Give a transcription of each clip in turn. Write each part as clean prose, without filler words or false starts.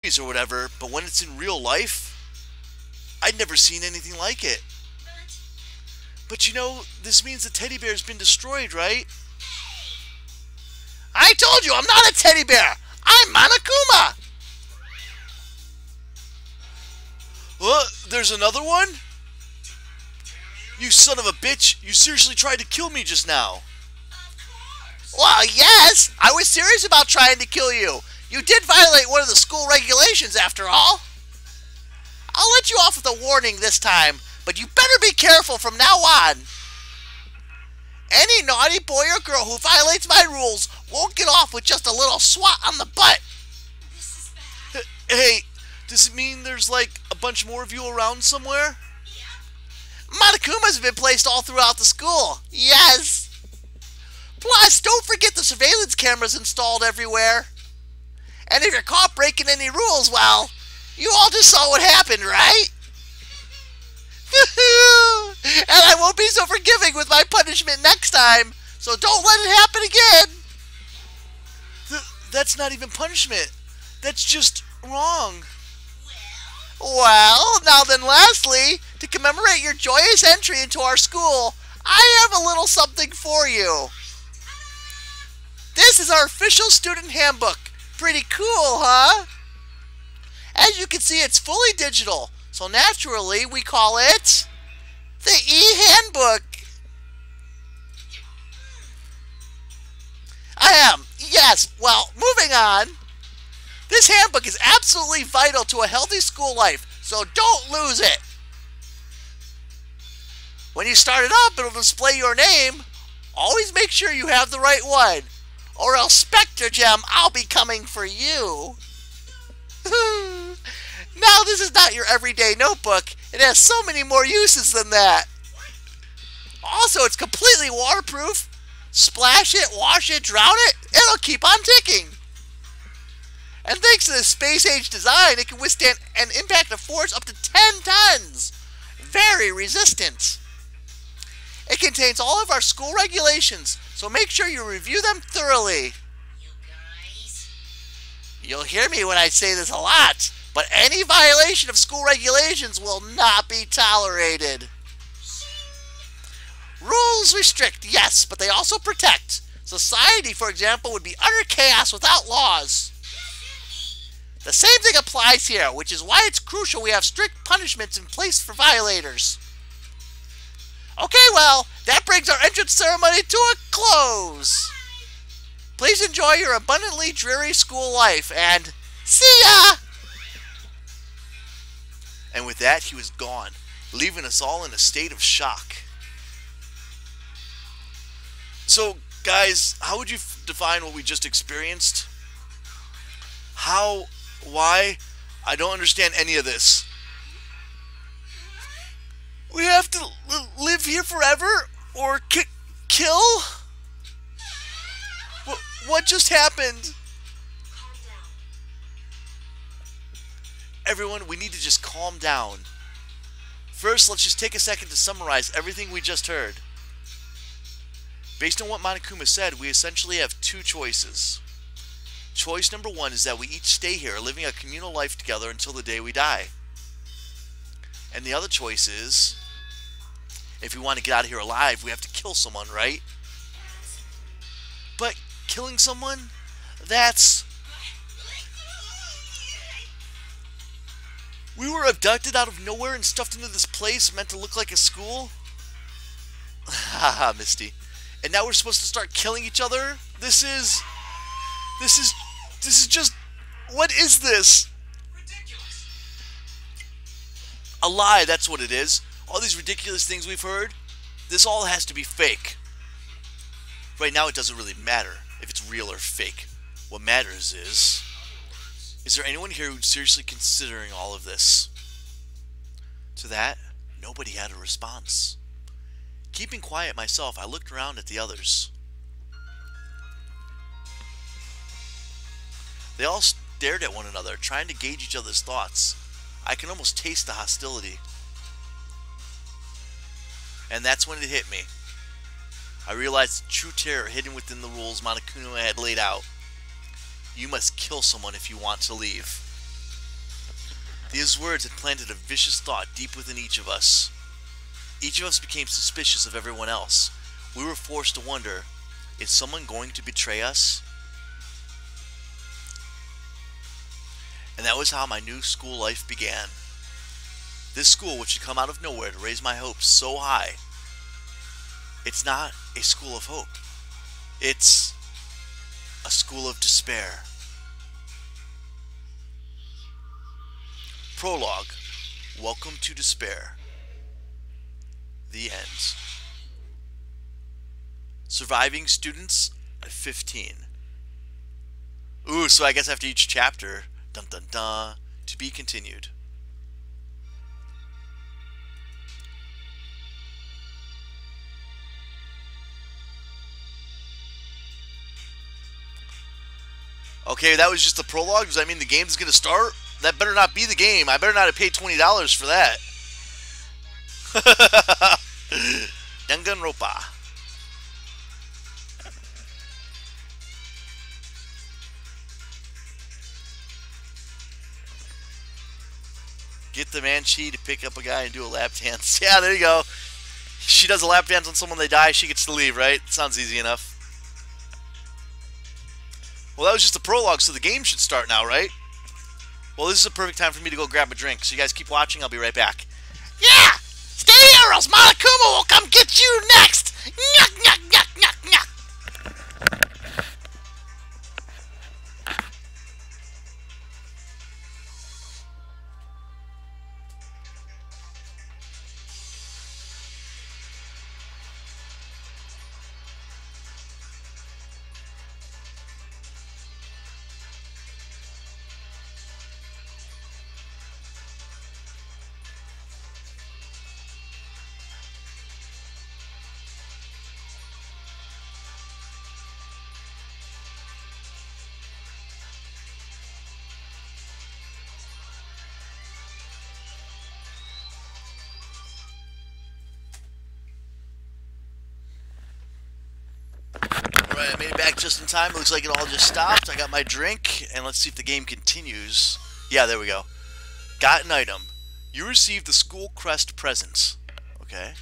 movies or whatever, but when it's in real life, I'd never seen anything like it. But you know, this means the teddy bear's been destroyed, right? I told you, I'm not a teddy bear! I'm Monokuma! There's another one? You son of a bitch, you seriously tried to kill me just now. Well, yes! I was serious about trying to kill you. You did violate one of the school regulations, after all. I'll let you off with a warning this time, but you better be careful from now on. Any naughty boy or girl who violates my rules won't get off with just a little swat on the butt. This is bad. Hey, does it mean there's like a bunch more of you around somewhere? Monokumas have been placed all throughout the school. Yes. Plus, don't forget the surveillance cameras installed everywhere. And if you're caught breaking any rules, well, you all just saw what happened, right? And I won't be so forgiving with my punishment next time, so don't let it happen again. That's not even punishment. That's just wrong. Well, now then lastly, to commemorate your joyous entry into our school, I have a little something for you. This is our official student handbook. Pretty cool, huh? As you can see, it's fully digital, so naturally we call it the e-handbook. Yes, well, moving on. This handbook is absolutely vital to a healthy school life, so don't lose it. When you start it up, it'll display your name. Always make sure you have the right one, or else Spectre Gem, I'll be coming for you. Now, this is not your everyday notebook. It has so many more uses than that. Also, it's completely waterproof. Splash it, wash it, drown it, it'll keep on ticking. And thanks to the space-age design, it can withstand an impact of force up to 10 tons. Very resistant. It contains all of our school regulations, so make sure you review them thoroughly. You guys. You'll hear me when I say this a lot, but any violation of school regulations will not be tolerated. Rules restrict, yes, but they also protect. Society, for example, would be utter chaos without laws. The same thing applies here, which is why it's crucial we have strict punishments in place for violators. Okay, well, that brings our entrance ceremony to a close. Please enjoy your abundantly dreary school life, and see ya! And with that, he was gone, leaving us all in a state of shock. So, guys, how would you define what we just experienced? How? Why? I don't understand any of this. We have to live here forever? Or kill? What just happened? Calm down. Everyone, we need to just calm down. First, let's just take a second to summarize everything we just heard. Based on what Monokuma said, we essentially have two choices. Choice number one is that we each stay here, living a communal life together until the day we die. And the other choice is, if we want to get out of here alive, we have to kill someone, right? But killing someone, that's... We were abducted out of nowhere and stuffed into this place meant to look like a school? Haha, Misty. And now we're supposed to start killing each other? This is just... What is this? Ridiculous. A lie, that's what it is. All these ridiculous things we've heard, this all has to be fake. Right now it doesn't really matter if it's real or fake. What matters is there anyone here who's seriously considering all of this? To that, nobody had a response. Keeping quiet myself, I looked around at the others. They all stared at one another, trying to gauge each other's thoughts. I can almost taste the hostility. And that's when it hit me. I realized the true terror hidden within the rules Monokuma had laid out. You must kill someone if you want to leave. These words had planted a vicious thought deep within each of us. Each of us became suspicious of everyone else. We were forced to wonder, is someone going to betray us? And that was how my new school life began. This school, which had come out of nowhere to raise my hopes so high, it's not a school of hope. It's a school of despair. Prologue. Welcome to despair. The end. Surviving students at 15. Ooh, so I guess after each chapter, dun dun dun, to be continued. Okay, that was just the prologue. Does that mean the game's gonna start? That better not be the game. I better not have paid $20 for that. Danganronpa. Get the Manchi to pick up a guy and do a lap dance. Yeah, there you go. She does a lap dance on someone, they die, she gets to leave, right? Sounds easy enough. Well, that was just the prologue, so the game should start now, right? Well, this is a perfect time for me to go grab a drink. So you guys keep watching. I'll be right back. Yeah! Stay here, or else Monokuma will come get you next! Nyuk, nyuk, nyuk, nyuk, nyuk! Alright, I made it back just in time. It looks like it all just stopped. I got my drink, and let's see if the game continues. Yeah, there we go. Got an item. You received the school crest presents. Okay.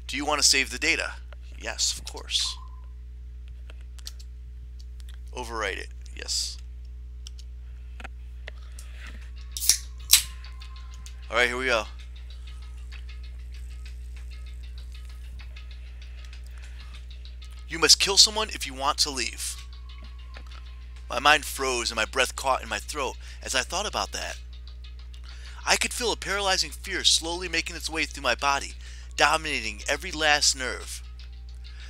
Do you want to save the data? Yes, of course. Overwrite it. Yes. Alright, here we go. You must kill someone if you want to leave. My mind froze and my breath caught in my throat as I thought about that. I could feel a paralyzing fear slowly making its way through my body, dominating every last nerve.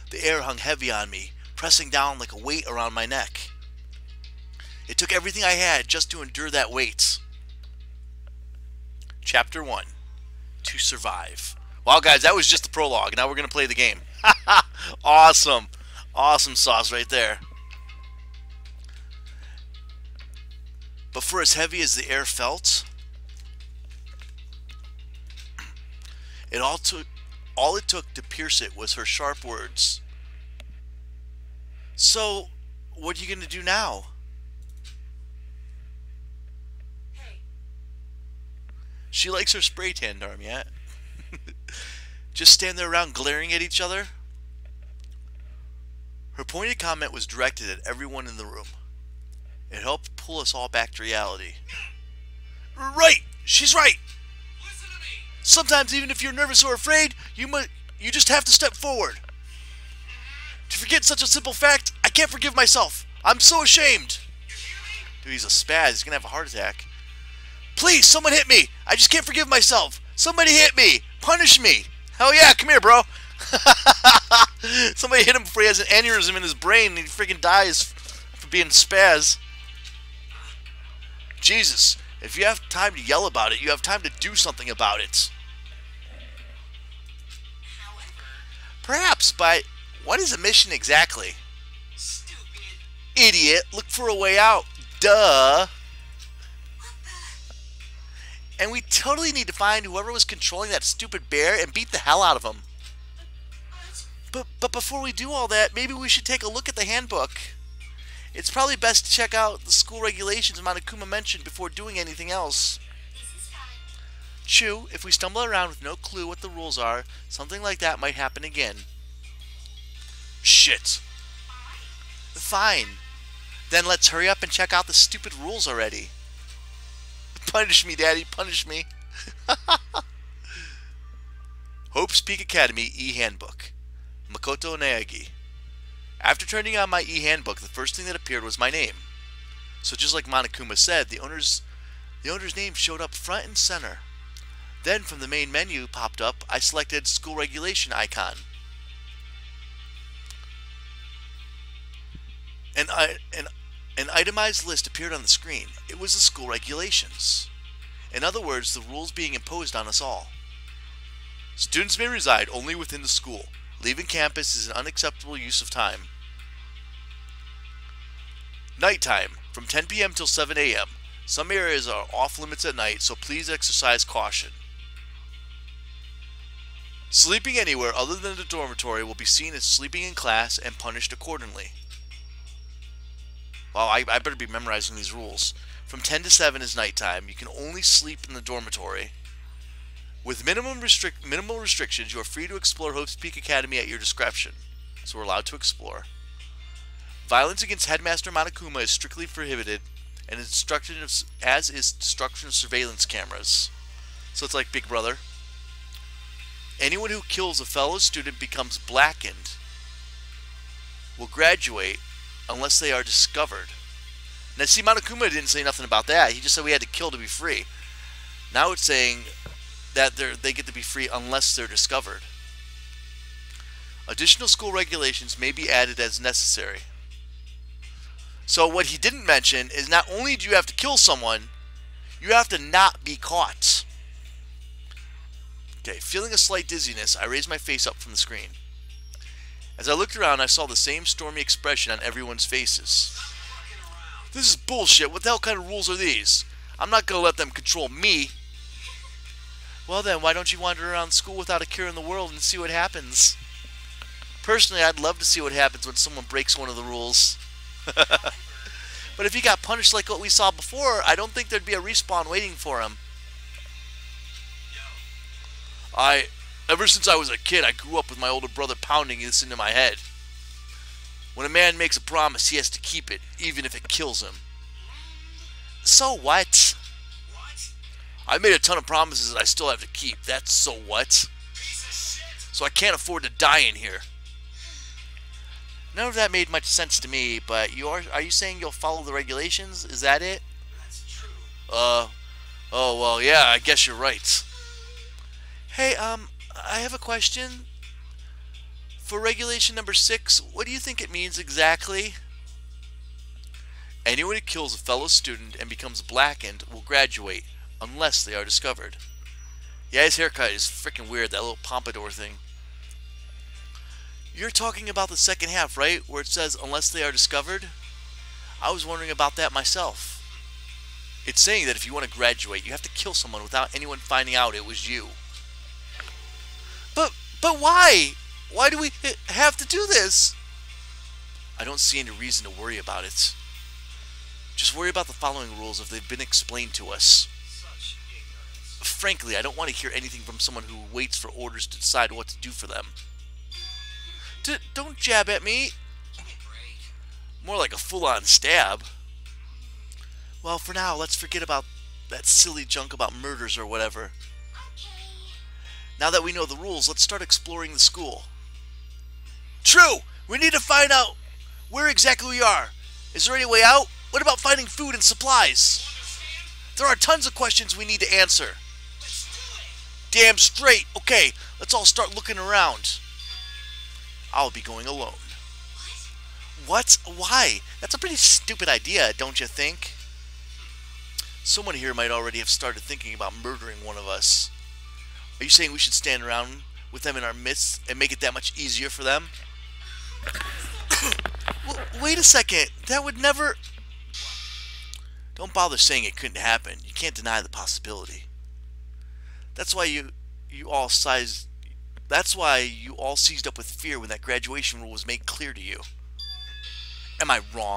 The air hung heavy on me, pressing down like a weight around my neck. It took everything I had just to endure that weight. Chapter 1. To survive. Wow, guys, that was just the prologue. Now we're going to play the game. Awesome. Awesome sauce right there. But for as heavy as the air felt, all it took to pierce it was her sharp words. So, what are you going to do now? Hey. She likes her spray tan arm, yeah? Just stand there around glaring at each other? Her pointed comment was directed at everyone in the room. It helped pull us all back to reality. Right! She's right! Listen to me. Sometimes even if you're nervous or afraid, you just have to step forward. To forget such a simple fact, I can't forgive myself. I'm so ashamed. Dude, he's a spaz. He's gonna have a heart attack. Please, someone hit me. I just can't forgive myself. Somebody hit me. Punish me. Hell yeah, come here, bro. Somebody hit him before he has an aneurysm in his brain and he freaking dies for being spaz. Jesus, if you have time to yell about it, you have time to do something about it. However, Perhaps, but what is a mission exactly? stupid. Idiot, look for a way out. Duh. And we totally need to find whoever was controlling that stupid bear and beat the hell out of him. But before we do all that, maybe we should take a look at the handbook. It's probably best to check out the school regulations Monokuma mentioned before doing anything else. True, if we stumble around with no clue what the rules are, something like that might happen again. Shit. Fine. Then let's hurry up and check out the stupid rules already. Punish me, Daddy, punish me. Hope's Peak Academy e-handbook. Makoto Naegi. After turning on my e-handbook, the first thing that appeared was my name. So just like Monokuma said, the owner's name showed up front and center. Then from the main menu popped up, I selected school regulation icon. An itemized list appeared on the screen. It was the school regulations. In other words, the rules being imposed on us all. Students may reside only within the school. Leaving campus is an unacceptable use of time. Nighttime, from 10 p.m. till 7 a.m. Some areas are off limits at night, so please exercise caution. Sleeping anywhere other than the dormitory will be seen as sleeping in class and punished accordingly. Well, I better be memorizing these rules. From 10 to 7 is nighttime. You can only sleep in the dormitory. With minimal restrictions, you are free to explore Hope's Peak Academy at your discretion. So we're allowed to explore. Violence against Headmaster Monokuma is strictly prohibited, and as is destruction of surveillance cameras. So it's like Big Brother. Anyone who kills a fellow student becomes blackened. Will graduate unless they are discovered. Now see, Monokuma didn't say nothing about that. He just said we had to kill to be free. Now it's saying that they get to be free unless they're discovered. Additional school regulations may be added as necessary. So what he didn't mention is not only do you have to kill someone, you have to not be caught. Okay, feeling a slight dizziness, I raised my face up from the screen. As I looked around, I saw the same stormy expression on everyone's faces. This is bullshit. What the hell kind of rules are these? I'm not going to let them control me. Well then, why don't you wander around school without a care in the world and see what happens? Personally, I'd love to see what happens when someone breaks one of the rules. But if he got punished like what we saw before, I don't think there'd be a respawn waiting for him. Ever since I was a kid, I grew up with my older brother pounding this into my head. When a man makes a promise, he has to keep it, even if it kills him. So what? I made a ton of promises that I still have to keep. That's so what? So I can't afford to die in here. None of that made much sense to me, but are you saying you'll follow the regulations? Is that it? That's true. Oh well, yeah, I guess you're right. Hey, I have a question. For regulation number 6, what do you think it means exactly? Anyone who kills a fellow student and becomes blackened will graduate, unless they are discovered. Yeah, his haircut is freaking weird, that little pompadour thing. You're talking about the second half, right? Where it says, unless they are discovered? I was wondering about that myself. It's saying that if you want to graduate, you have to kill someone without anyone finding out it was you. But why? Why do we have to do this? I don't see any reason to worry about it. Just worry about the following rules if they've been explained to us. Such ignorance. Frankly, I don't want to hear anything from someone who waits for orders to decide what to do for them. Don't jab at me. Give me a break. More like a full-on stab. Well, for now, let's forget about that silly junk about murders or whatever. Now that we know the rules, let's start exploring the school. True! We need to find out where exactly we are. Is there any way out? What about finding food and supplies? Understand? There are tons of questions we need to answer. Let's do it. Damn straight. Okay, let's all start looking around. I'll be going alone. What? Why? That's a pretty stupid idea, don't you think? Someone here might already have started thinking about murdering one of us. Are you saying we should stand around with them in our midst and make it that much easier for them? Well, wait a second. That would never... Don't bother saying it couldn't happen. You can't deny the possibility. That's why you all seized up with fear when that graduation rule was made clear to you. Am I wrong?